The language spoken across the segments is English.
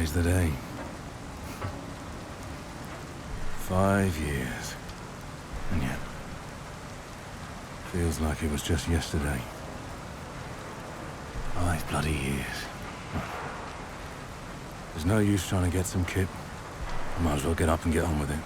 Today's the day. 5 years. And yet, feels like it was just yesterday. 5 bloody years. There's no use trying to get some kip. I might as well get up and get on with it.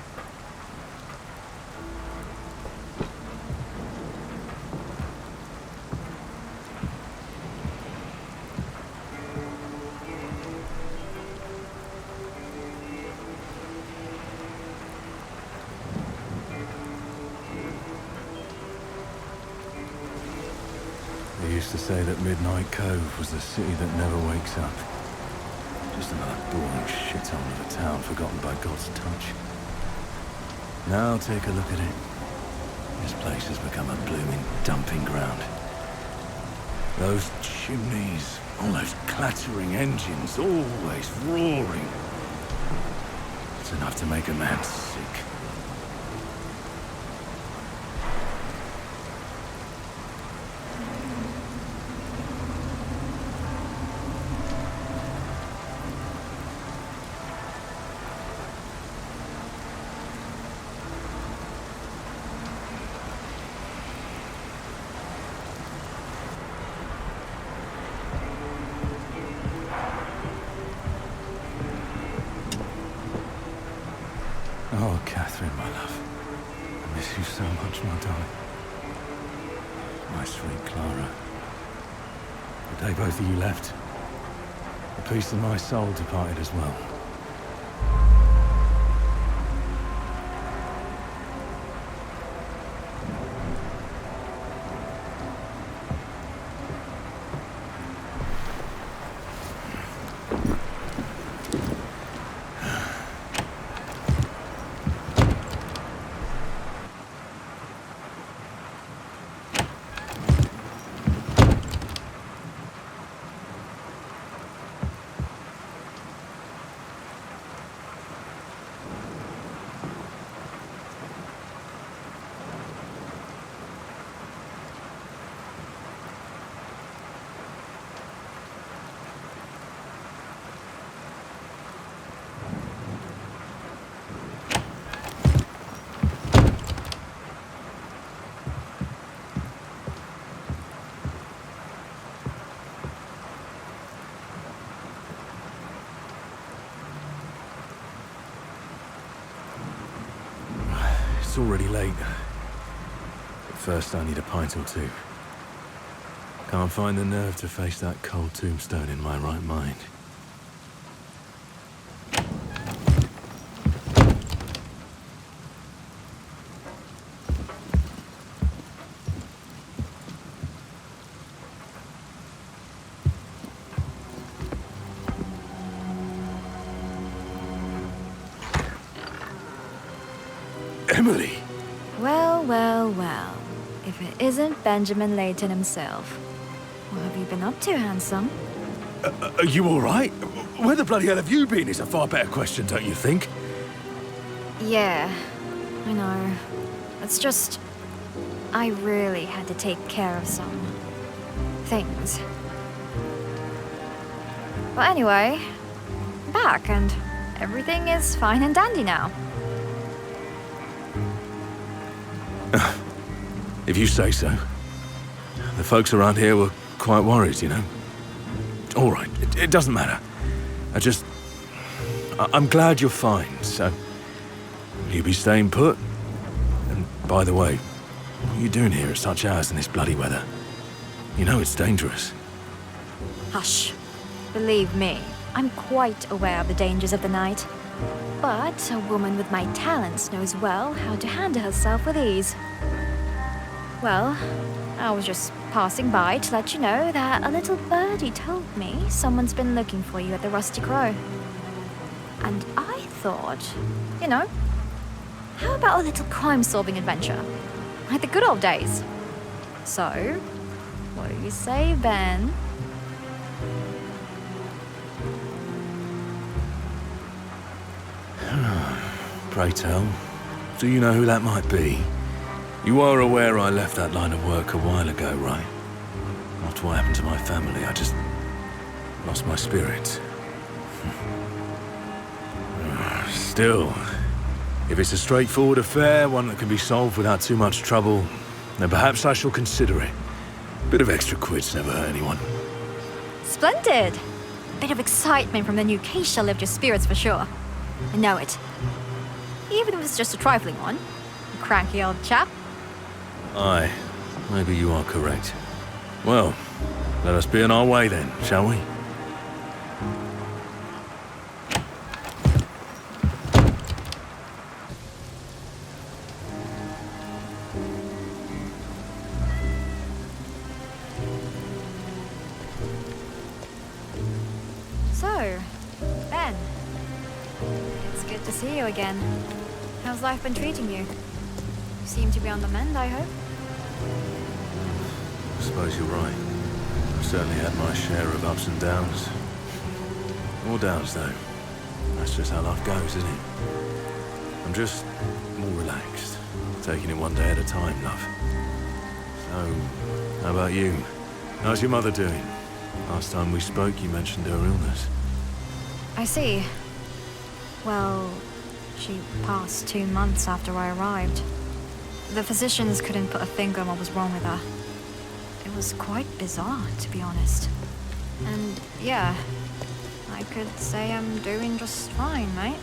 They used to say that Midnight Cove was the city that never wakes up. Just another boring shithole of a town forgotten by God's touch. Now take a look at it. This place has become a blooming dumping ground. Those chimneys, all those clattering engines, always roaring. It's enough to make a man sick. Oh, Catherine, my love. I miss you so much, my darling. My sweet Clara. The day both of you left, a piece of my soul departed as well. It's already late. But first I need a pint or two. Can't find the nerve to face that cold tombstone in my right mind. Emily! Well, well, well. If it isn't Benjamin Leighton himself. What have you been up to, handsome? Are you all right? Where the bloody hell have you been is a far better question, don't you think? Yeah, I know. It's just... I really had to take care of some... things. Well, anyway, I'm back and everything is fine and dandy now. If you say so. The folks around here were quite worried, you know. All right, it doesn't matter. I'm glad you're fine, so... Will you be staying put? And by the way, what are you doing here at such hours in this bloody weather? You know it's dangerous. Hush. Believe me, I'm quite aware of the dangers of the night. But a woman with my talents knows well how to handle herself with ease. Well, I was just passing by to let you know that a little birdie told me someone's been looking for you at the Rusty Crow. And I thought, you know, how about a little crime-solving adventure? Like the good old days. So, what do you say, Ben? Pray tell, do you know who that might be? You are aware I left that line of work a while ago, right? After what happened to my family, I just lost my spirit. Still, if it's a straightforward affair, one that can be solved without too much trouble, then perhaps I shall consider it. Bit of extra quid's never hurt anyone. Splendid! Bit of excitement from the new case shall lift your spirits for sure. I know it. Even if it's just a trifling one. You cranky old chap. Aye, maybe you are correct. Well, let us be on our way then, shall we? So, Ben. It's good to see you again. How's life been treating you? You seem to be on the mend, I hope? I suppose you're right. I've certainly had my share of ups and downs. More downs, though. That's just how life goes, isn't it? I'm just more relaxed. Taking it one day at a time, love. So, how about you? How's your mother doing? Last time we spoke, you mentioned her illness. I see. Well, she passed 2 months after I arrived. The physicians couldn't put a finger on what was wrong with her. It was quite bizarre, to be honest. And yeah, I could say I'm doing just fine, mate.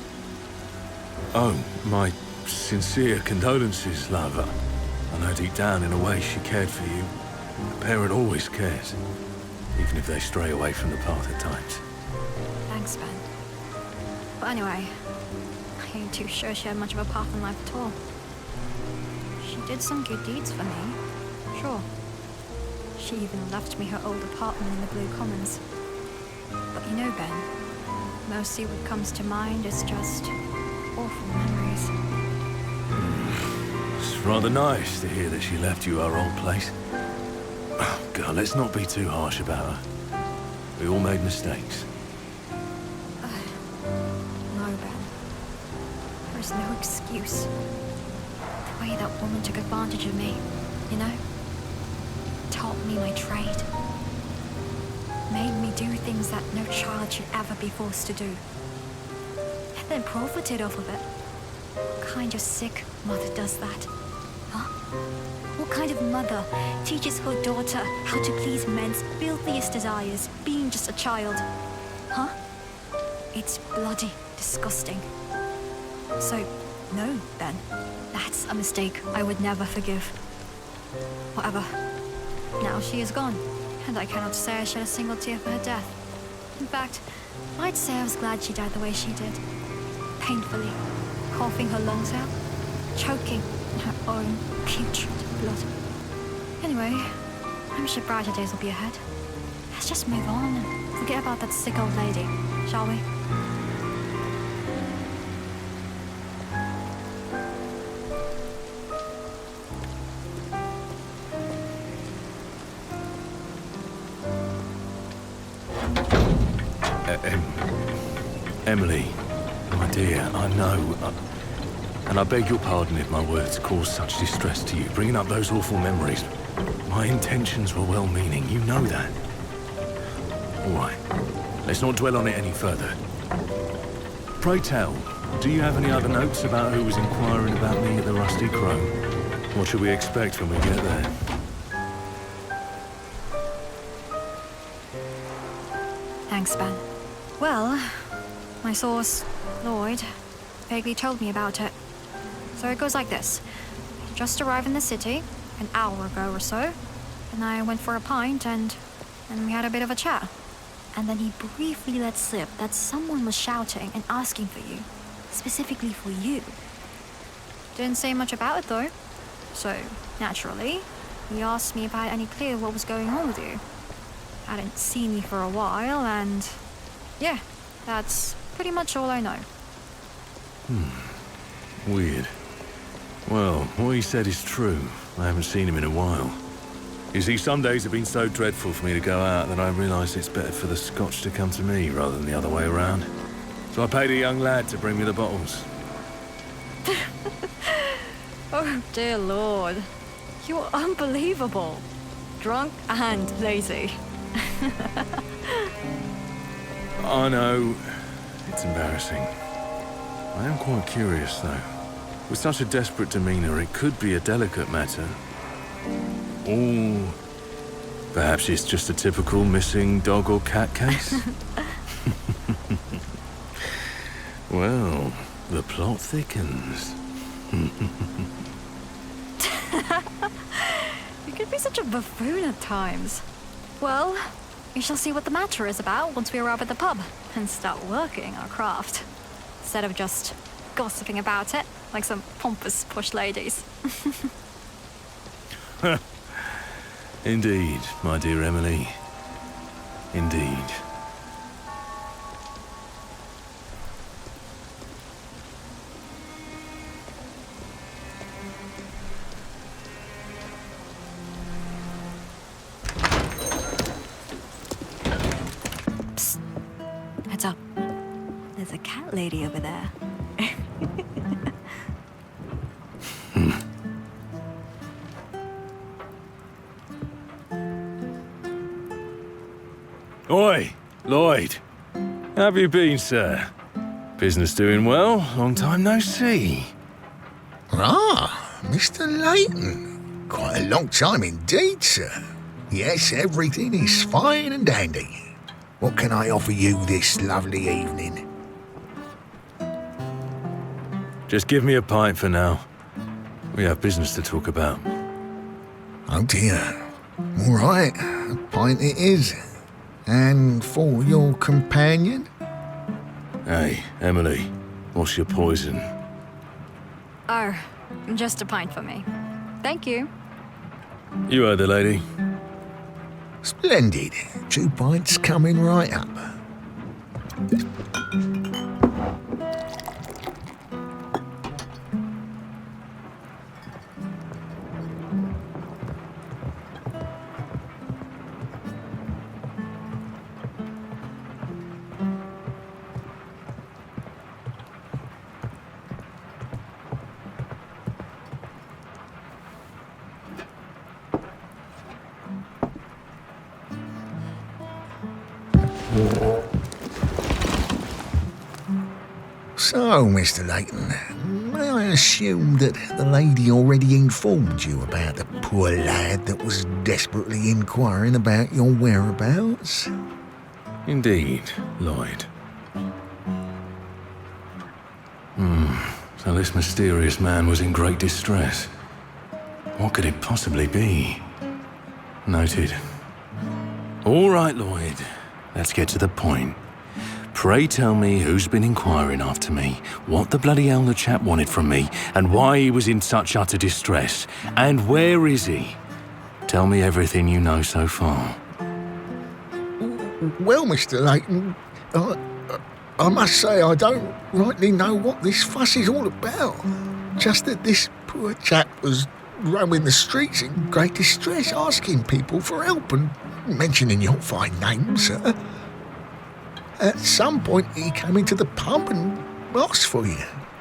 Oh, my sincere condolences, love. I know deep down, in a way, she cared for you. A parent always cares, even if they stray away from the path at times. Thanks, Ben. But anyway, I ain't too sure she had much of a path in life at all. She did some good deeds for me, sure. She even left me her old apartment in the Blue Commons. But you know, Ben, mostly what comes to mind is just awful memories. It's rather nice to hear that she left you our old place. Oh, God, let's not be too harsh about her. We all made mistakes. No, Ben. There's no excuse. The way that woman took advantage of me, you know? Taught me my trade. Made me do things that no child should ever be forced to do. And then profited off of it. What kind of sick mother does that? Huh? What kind of mother teaches her daughter how to please men's filthiest desires, being just a child? Huh? It's bloody disgusting. So, no, Ben. That's a mistake I would never forgive. Whatever. Now she is gone, and I cannot say I shed a single tear for her death. In fact, I'd say I was glad she died the way she did. Painfully, coughing her lungs out, choking in her own putrid blood. Anyway, I'm sure brighter days will be ahead. Let's just move on and forget about that sick old lady, shall we? Emily, my dear, I know, and I beg your pardon if my words caused such distress to you, bringing up those awful memories. My intentions were well-meaning, you know that. All right, let's not dwell on it any further. Pray tell, do you have any other notes about who was inquiring about me at the Rusty Crow? What should we expect when we get there? Thanks, Ben. Well, my source, Lloyd, vaguely told me about it. So it goes like this. I just arrived in the city an hour ago or so, and I went for a pint and we had a bit of a chat. And then he briefly let slip that someone was shouting and asking for you, specifically for you. Didn't say much about it though. So, naturally, he asked me if I had any clue what was going on with you. Hadn't seen you for a while, and yeah, that's pretty much all I know. Weird. Well, what he said is true. I haven't seen him in a while. You see, some days have been so dreadful for me to go out that I realised it's better for the scotch to come to me rather than the other way around. So I paid a young lad to bring me the bottles. Oh, dear Lord. You're unbelievable. Drunk and lazy. I know. It's embarrassing. I am quite curious, though. With such a desperate demeanor, it could be a delicate matter. Or perhaps it's just a typical missing dog or cat case? Well, the plot thickens. You could be such a buffoon at times. Well, we shall see what the matter is about once we arrive at the pub and start working our craft. Instead of just gossiping about it like some pompous posh ladies. Indeed, my dear Emily. Indeed. Psst. Heads up. There's a cat lady over there. Oi, Lloyd. How have you been, sir? Business doing well? Long time no see. Ah, Mr. Leighton. Quite a long time indeed, sir. Yes, everything is fine and dandy. What can I offer you this lovely evening? Just give me a pint for now. We have business to talk about. Oh dear. All right, a pint it is. And for your companion? Hey, Emily, what's your poison? Oh, just a pint for me. Thank you. You heard the lady. Splendid. 2 pints coming right up. So, Mr. Leighton, may I assume that the lady already informed you about the poor lad that was desperately inquiring about your whereabouts? Indeed, Lloyd. So this mysterious man was in great distress. What could it possibly be? Noted. All right, Lloyd. Let's get to the point. Pray tell me who's been inquiring after me, what the bloody hell the chap wanted from me, and why he was in such utter distress. And where is he? Tell me everything you know so far. Well, Mr. Leighton, I must say I don't rightly know what this fuss is all about. Just that this poor chap was roaming the streets in great distress, asking people for help and mentioning your fine name, sir. At some point, he came into the pub and asked for you.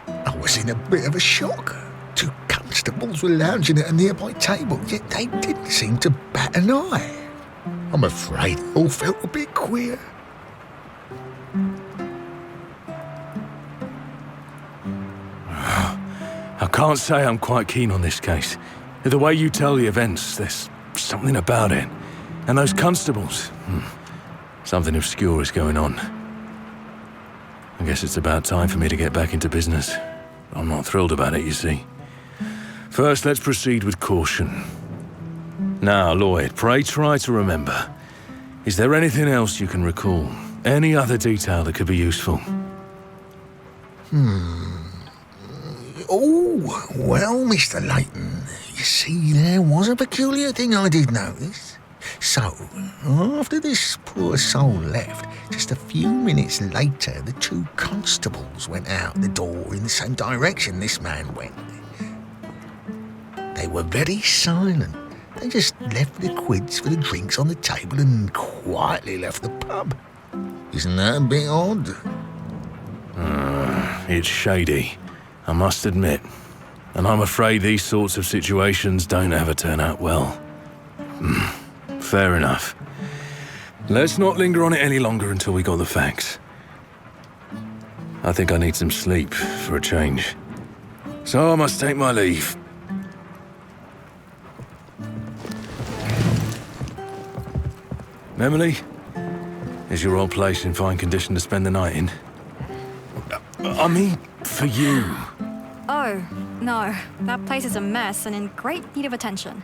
I was in a bit of a shock. 2 constables were lounging at a nearby table, yet they didn't seem to bat an eye. I'm afraid it all felt a bit queer. I can't say I'm quite keen on this case. The way you tell the events, there's something about it. And those constables, something obscure is going on. I guess it's about time for me to get back into business. I'm not thrilled about it, you see. First, let's proceed with caution. Now, Lloyd, pray try to remember. Is there anything else you can recall? Any other detail that could be useful? Oh, well, Mr. Leighton, you see, there was a peculiar thing I did notice. So, after this poor soul left, just a few minutes later, the 2 constables went out the door in the same direction this man went. They were very silent. They just left the quids for the drinks on the table and quietly left the pub. Isn't that a bit odd? It's shady, I must admit. And I'm afraid these sorts of situations don't ever turn out well. Fair enough. Let's not linger on it any longer until we got the facts. I think I need some sleep for a change. So I must take my leave. Emily, is your old place in fine condition to spend the night in? I mean, for you. Oh, no. That place is a mess and in great need of attention.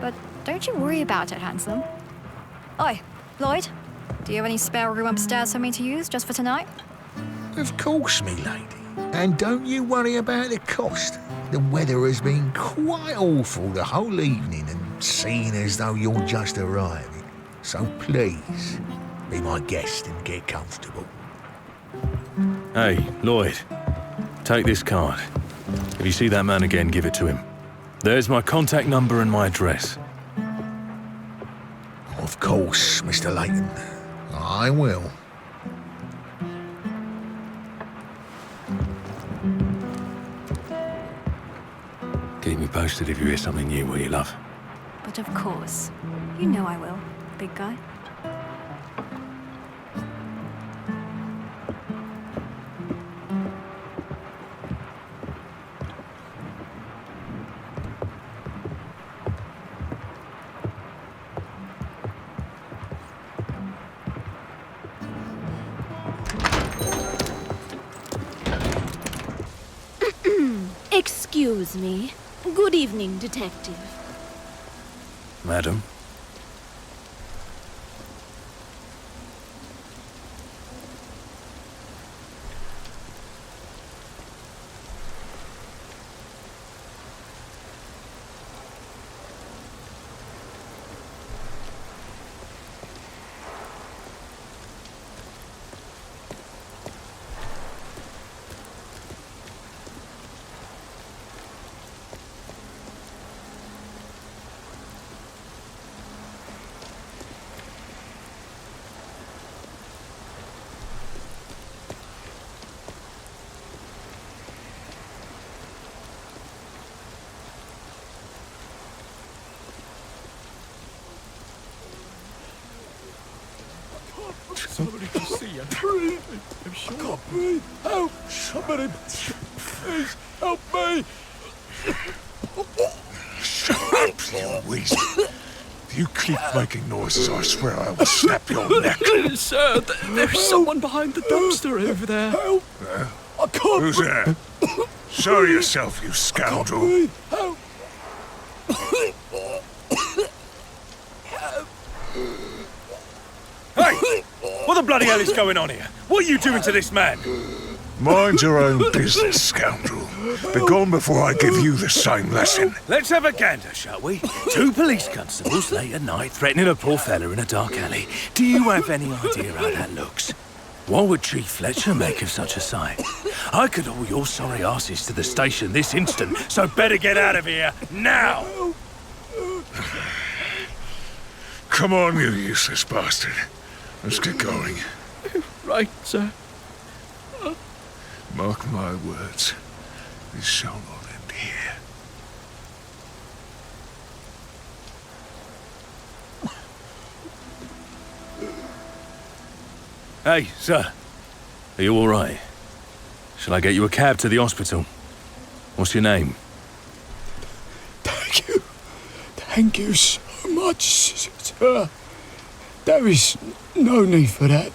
But don't you worry about it, handsome. Oi, Lloyd, do you have any spare room upstairs for me to use just for tonight? Of course, me lady. And don't you worry about the cost. The weather has been quite awful the whole evening and seeing as though you're just arriving. So please, be my guest and get comfortable. Hey, Lloyd, take this card. If you see that man again, give it to him. There's my contact number and my address. Of course, Mr. Leighton. I will. Keep me posted if you hear something new, will you, love? But of course. You know I will, big guy. Excuse me. Good evening, Detective. Madam? Somebody can see you. Breathe. I'm sure. I can't breathe. Help! Somebody, please help me. Shut up, you weasel. If you keep making noises, I swear I will snap your neck. Sir, there's someone behind the dumpster over there. Help! I can't Who's there? Show yourself, you scoundrel. breathe. Help! Hey! What the bloody hell is going on here? What are you doing to this man? Mind your own business, scoundrel. Be gone before I give you the same lesson. Let's have a gander, shall we? Two police constables late at night threatening a poor fella in a dark alley. Do you have any idea how that looks? What would Chief Fletcher make of such a sight? I could haul your sorry asses to the station this instant, so better get out of here, now! Come on, you useless bastard. Let's get going. Right, sir. Mark my words. This shall not end here. Hey, sir. Are you all right? Shall I get you a cab to the hospital? What's your name? Thank you. Thank you so much, sir. There is no need for that.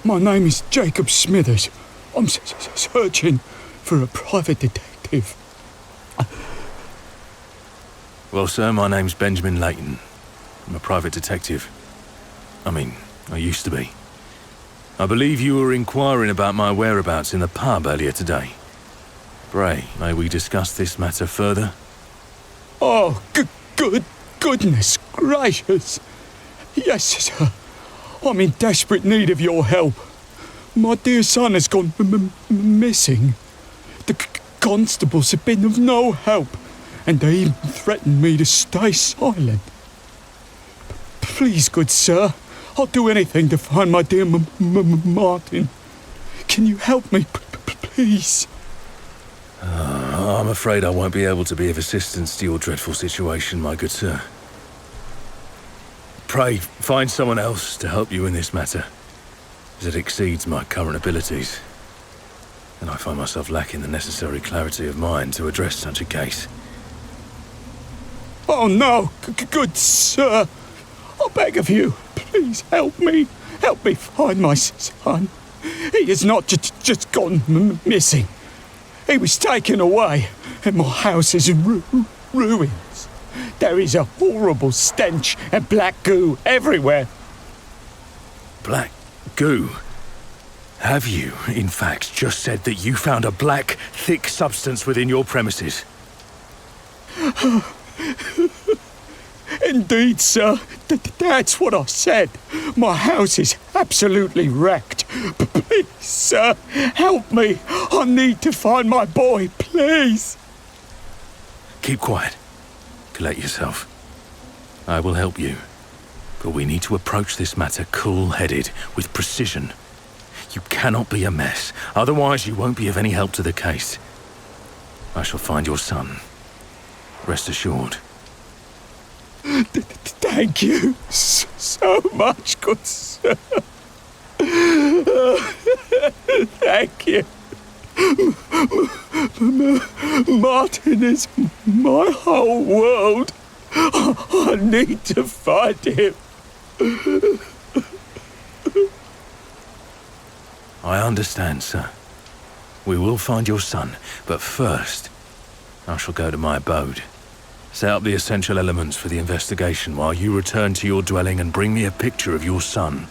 My name is Jacob Smithers. I'm searching for a private detective. Well, sir, my name's Benjamin Leighton. I'm a private detective. I used to be. I believe you were inquiring about my whereabouts in the pub earlier today. Pray, may we discuss this matter further? Oh, goodness gracious. Yes, sir. I'm in desperate need of your help. My dear son has gone missing. The constables have been of no help, and they even threatened me to stay silent. Please, good sir, I'll do anything to find my dear Martin. Can you help me, please? I'm afraid I won't be able to be of assistance to your dreadful situation, my good sir. Pray, find someone else to help you in this matter, as it exceeds my current abilities. and I find myself lacking the necessary clarity of mind to address such a case. Oh no, good sir. I beg of you, please help me. Help me find my son. He has not just gone missing. He was taken away, and my house is in ruins. There is a horrible stench and black goo everywhere. Black goo? Have you, in fact, just said that you found a black, thick substance within your premises? Indeed, sir. That's what I said. My house is absolutely wrecked. Please, sir, help me. I need to find my boy, please. Keep quiet. Collect yourself. I will help you. But we need to approach this matter cool-headed, with precision. You cannot be a mess, otherwise you won't be of any help to the case. I shall find your son. Rest assured. Thank you so much, good sir. Thank you. Martin is my whole world. I need to find him. I understand, sir. We will find your son, but first, I shall go to my abode. Set up the essential elements for the investigation while you return to your dwelling and bring me a picture of your son.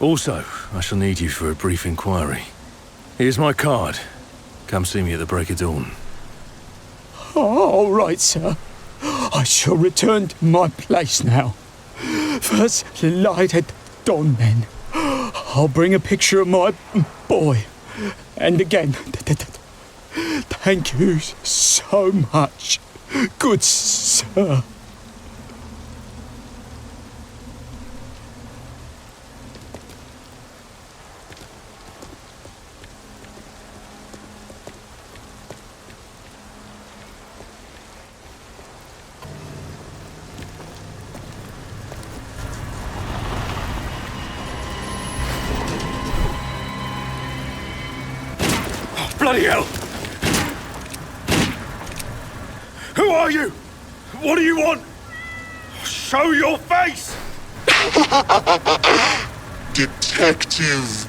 Also, I shall need you for a brief inquiry. Here's my card. Come see me at the break of dawn. All right, sir. I shall return to my place now. First light at dawn, then. I'll bring a picture of my boy. And again, thank you so much, good sir. Bloody hell! Who are you? What do you want? Show your face! Detective.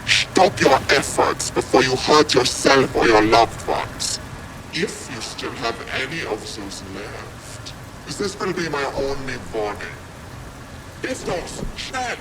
Stop your efforts before you hurt yourself or your loved ones. If you still have any of those left, this will be my only warning. If those 10